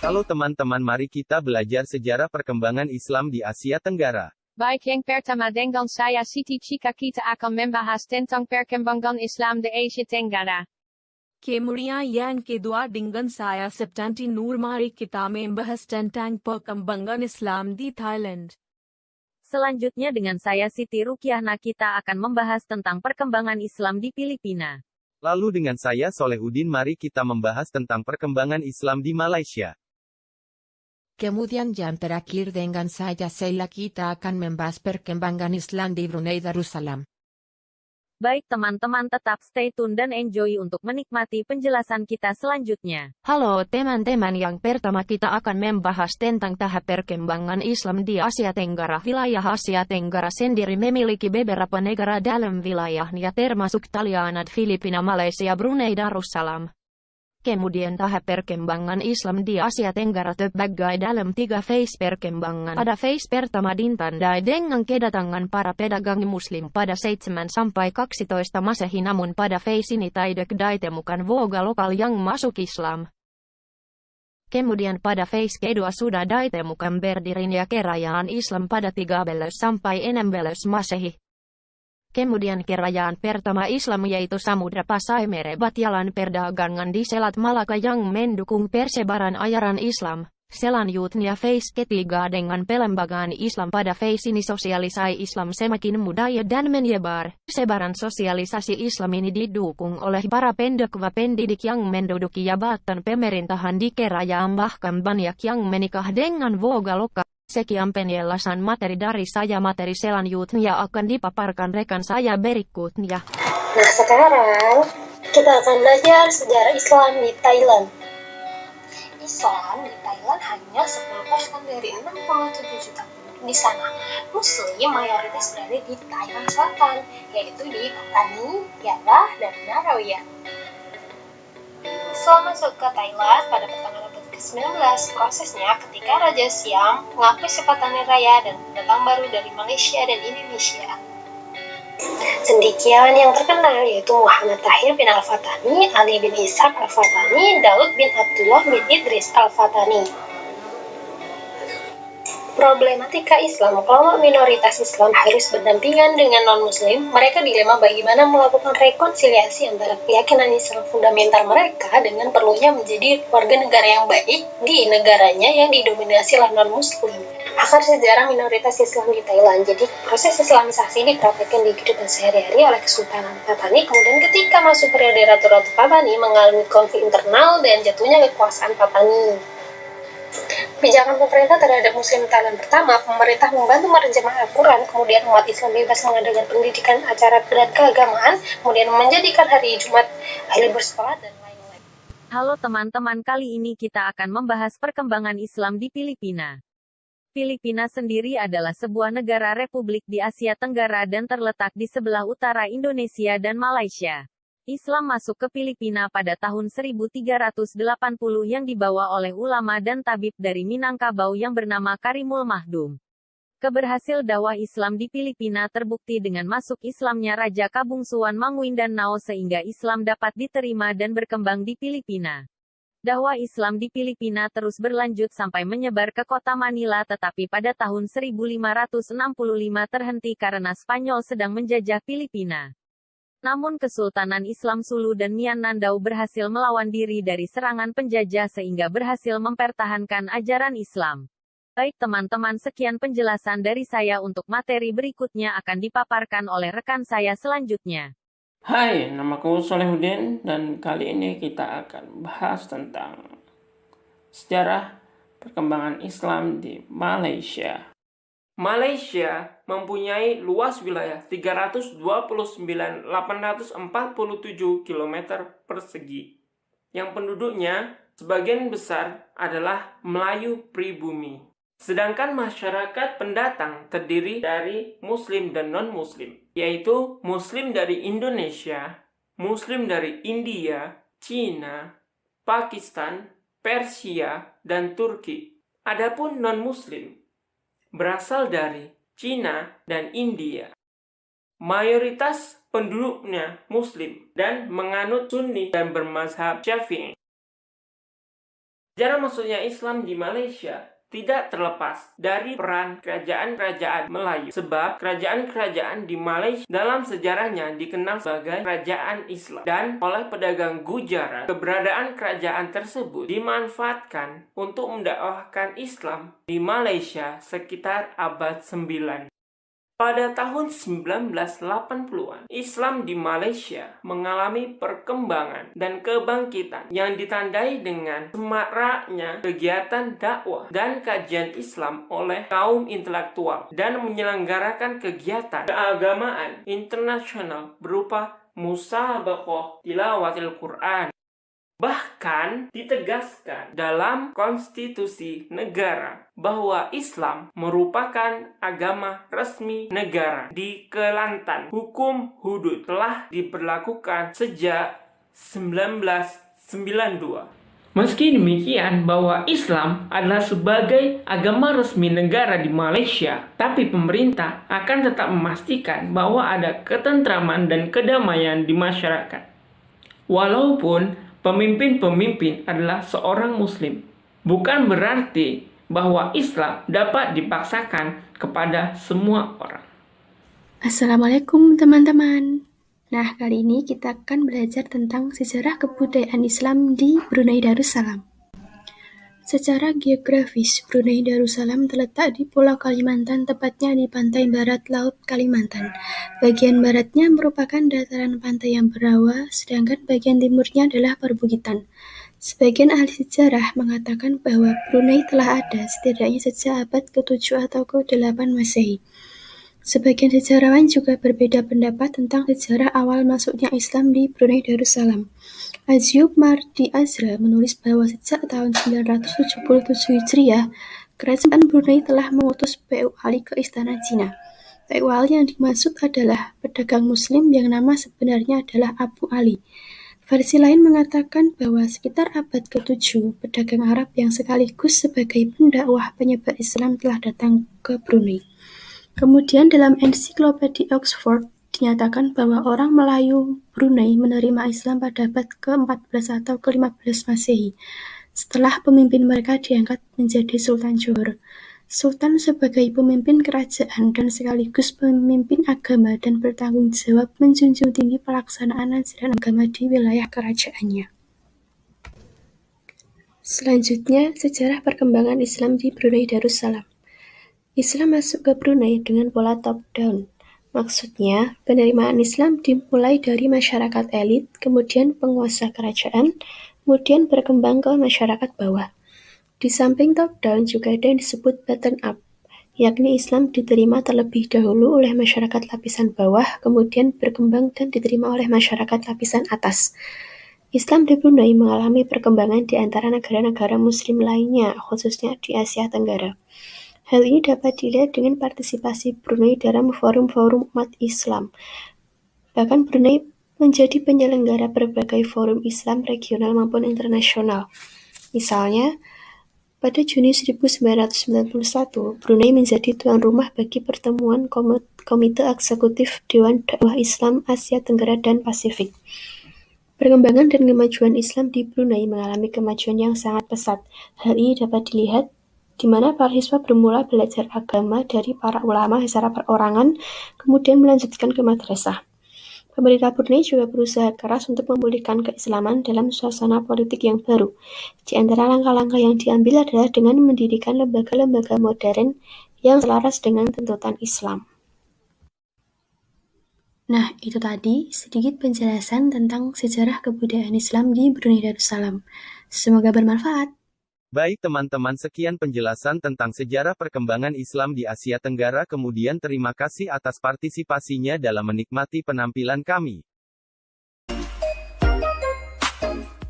Halo teman-teman, mari kita belajar sejarah perkembangan Islam di Asia Tenggara. Baik yang pertama dengan saya Siti Chika kita akan membahas tentang perkembangan Islam di Asia Tenggara. Kemudian yang kedua dengan saya Septanti Nur, mari kita membahas tentang perkembangan Islam di Thailand. Selanjutnya dengan saya Siti Rukiahna kita akan membahas tentang perkembangan Islam di Filipina. Lalu dengan saya Solehuddin, mari kita membahas tentang perkembangan Islam di Malaysia. Kemudian yang terakhir dengan saya Sheila kita akan membahas perkembangan Islam di Brunei Darussalam. Baik teman-teman, tetap stay tune dan enjoy untuk menikmati penjelasan kita selanjutnya. Halo teman-teman, yang pertama kita akan membahas tentang tahap perkembangan Islam di Asia Tenggara. Wilayah Asia Tenggara sendiri memiliki beberapa negara dalam wilayahnya, termasuk Thailand, Filipina, Malaysia, Brunei Darussalam. Kemudian tahap perkembangan Islam di Asia Tenggara terbagi dalam 3 fase perkembangan. Pada fase pertama ditandai dengan kedatangan para pedagang Muslim pada 7-12 Masehi, namun pada fase ini tidak ditemukan warga lokal yang masuk Islam. Kemudian pada fase kedua sudah ditemukan berdirinya kerajaan Islam pada 13-16 Masehi. Kemudian kerajaan pertama Islam yaitu Samudra Pasai merebut jalan perdagangan di Selat Malaka yang mendukung persebaran ajaran Islam. Selanjutnya fase ketiga dengan pelembagaan Islam. Pada fase ini sosialisasi Islam semakin mudah dan menyebar. Sebaran sosialisasi Islam ini didukung oleh para pendakwa pendidik yang menduduki jabatan pemerintahan di kerajaan, bahkan banyak yang menikah dengan warga lokal. Sekian penjelasan materi dari saya. Materi selanjutnya akan dipaparkan rekan saya berikutnya. Nah, sekarang kita akan belajar sejarah Islam di Thailand. Islam di Thailand hanya 10% dari 6,7 juta penduduk di sana. Muslim mayoritas berada di Thailand Selatan, yaitu di Patani, Yala, dan Narawiya. Islam masuk ke Thailand pada pertengahan abad ke-19. Prosesnya ketika Raja Siam mengakui Sepatani Raya dan pendatang baru dari Malaysia dan Indonesia. Cendekiawan yang terkenal yaitu Muhammad Tahir bin Al-Fatani, Ali bin Ishaq Al-Fatani, Daud bin Abdullah bin Idris Al-Fatani. Problematika Islam. Kelompok minoritas Islam harus berdampingan dengan non-Muslim. Mereka dilema bagaimana melakukan rekonsiliasi antara keyakinan Islam fundamental mereka dengan perlunya menjadi warga negara yang baik di negaranya yang didominasi oleh non-Muslim. Akar sejarah minoritas Islam di Thailand. Jadi proses Islamisasi dipraktikkan di kehidupan sehari-hari oleh Kesultanan Patani. Kemudian ketika masuk periode Ratu-Ratu Patani mengalami konflik internal dan jatuhnya kekuasaan Patani. Pijakan pemerintah terhadap Muslim Thailand. Pertama, pemerintah membantu menerjemahkan Al-Quran, kemudian umat Islam bebas mengadakan pendidikan, acara dan keagamaan, kemudian menjadikan hari Jumat hari bersekolah, dan lain-lain. Halo teman-teman, kali ini kita akan membahas perkembangan Islam di Filipina. Filipina sendiri adalah sebuah negara republik di Asia Tenggara dan terletak di sebelah utara Indonesia dan Malaysia. Islam masuk ke Filipina pada tahun 1380 yang dibawa oleh ulama dan tabib dari Minangkabau yang bernama Karimul Mahdum. Keberhasil dakwah Islam di Filipina terbukti dengan masuk Islamnya Raja Kabungsuan Mangwindanao sehingga Islam dapat diterima dan berkembang di Filipina. Dakwah Islam di Filipina terus berlanjut sampai menyebar ke kota Manila, tetapi pada tahun 1565 terhenti karena Spanyol sedang menjajah Filipina. Namun Kesultanan Islam Sulu dan Mindanao berhasil melawan diri dari serangan penjajah sehingga berhasil mempertahankan ajaran Islam. Baik teman-teman, sekian penjelasan dari saya. Untuk materi berikutnya akan dipaparkan oleh rekan saya selanjutnya. Hai, namaku Solehuddin dan kali ini kita akan bahas tentang sejarah perkembangan Islam di Malaysia. Malaysia mempunyai luas wilayah 329.847 km persegi, yang penduduknya sebagian besar adalah Melayu pribumi. Sedangkan masyarakat pendatang terdiri dari Muslim dan non-Muslim, yaitu Muslim dari Indonesia, Muslim dari India, Cina, Pakistan, Persia, dan Turki. Adapun non-Muslim berasal dari Cina dan India. mayoritas penduduknya Muslim dan menganut Sunni dan bermazhab Syafi'i. Sejarah masuknya Islam di Malaysia tidak terlepas dari peran kerajaan-kerajaan Melayu, sebab kerajaan-kerajaan di Malaysia dalam sejarahnya dikenal sebagai kerajaan Islam, dan oleh pedagang Gujarat keberadaan kerajaan tersebut dimanfaatkan untuk mendakwahkan Islam di Malaysia sekitar abad 9. Pada tahun 1980-an, Islam di Malaysia mengalami perkembangan dan kebangkitan yang ditandai dengan semaraknya kegiatan dakwah dan kajian Islam oleh kaum intelektual dan menyelenggarakan kegiatan keagamaan internasional berupa musabaqah tilawatil Quran. Bahkan ditegaskan dalam konstitusi negara bahwa Islam merupakan agama resmi negara di Kelantan. Hukum hudud telah diberlakukan sejak 1992. Meski demikian bahwa Islam adalah sebagai agama resmi negara di Malaysia, tapi pemerintah akan tetap memastikan bahwa ada ketentraman dan kedamaian di masyarakat. Walaupun pemimpin-pemimpin adalah seorang Muslim, bukan berarti bahwa Islam dapat dipaksakan kepada semua orang. Assalamualaikum teman-teman. Nah, kali ini kita akan belajar tentang sejarah kebudayaan Islam di Brunei Darussalam. Secara geografis, Brunei Darussalam terletak di Pulau Kalimantan, tepatnya di pantai barat Laut Kalimantan. Bagian baratnya merupakan dataran pantai yang berawa, sedangkan bagian timurnya adalah perbukitan. Sebagian ahli sejarah mengatakan bahwa Brunei telah ada setidaknya sejak abad ke-7 atau ke-8 Masehi. Sebagian sejarawan juga berbeda pendapat tentang sejarah awal masuknya Islam di Brunei Darussalam. Asyub Mardi Azra menulis bahwa sejak tahun 977 Hijriah, kerajaan Brunei telah mengutus P.U. Ali ke istana Cina. P.U. Ali yang dimaksud adalah pedagang Muslim yang nama sebenarnya adalah Abu Ali. Versi lain mengatakan bahwa sekitar abad ke-7, pedagang Arab yang sekaligus sebagai pendakwah penyebar Islam telah datang ke Brunei. Kemudian dalam ensiklopedia Oxford dinyatakan bahwa orang Melayu Brunei menerima Islam pada abad ke-14 atau ke-15 Masehi, setelah pemimpin mereka diangkat menjadi Sultan Johor. Sultan sebagai pemimpin kerajaan dan sekaligus pemimpin agama dan bertanggung jawab menjunjung tinggi pelaksanaan ajaran agama di wilayah kerajaannya. Selanjutnya, sejarah perkembangan Islam di Brunei Darussalam. Islam masuk ke Brunei dengan pola top-down. Maksudnya, penerimaan Islam dimulai dari masyarakat elit, kemudian penguasa kerajaan, kemudian berkembang ke masyarakat bawah. Di samping top-down juga ada yang disebut bottom-up, yakni Islam diterima terlebih dahulu oleh masyarakat lapisan bawah, kemudian berkembang dan diterima oleh masyarakat lapisan atas. Islam di Brunei mengalami perkembangan di antara negara-negara Muslim lainnya, khususnya di Asia Tenggara. Hal ini dapat dilihat dengan partisipasi Brunei dalam forum-forum umat Islam. Bahkan Brunei menjadi penyelenggara berbagai forum Islam regional maupun internasional. Misalnya, pada Juni 1991, Brunei menjadi tuan rumah bagi pertemuan Komite Eksekutif Dewan Dakwah Islam Asia Tenggara dan Pasifik. Perkembangan dan kemajuan Islam di Brunei mengalami kemajuan yang sangat pesat. Hal ini dapat dilihat di mana para siswa bermula belajar agama dari para ulama secara perorangan, kemudian melanjutkan ke madrasah. Pemerintah Brunei juga berusaha keras untuk memulihkan keislaman dalam suasana politik yang baru. Di antara langkah-langkah yang diambil adalah dengan mendirikan lembaga-lembaga modern yang selaras dengan tuntutan Islam. Nah, itu tadi sedikit penjelasan tentang sejarah kebudayaan Islam di Brunei Darussalam. Semoga bermanfaat. Baik teman-teman, sekian penjelasan tentang sejarah perkembangan Islam di Asia Tenggara. Kemudian terima kasih atas partisipasinya dalam menikmati penampilan kami.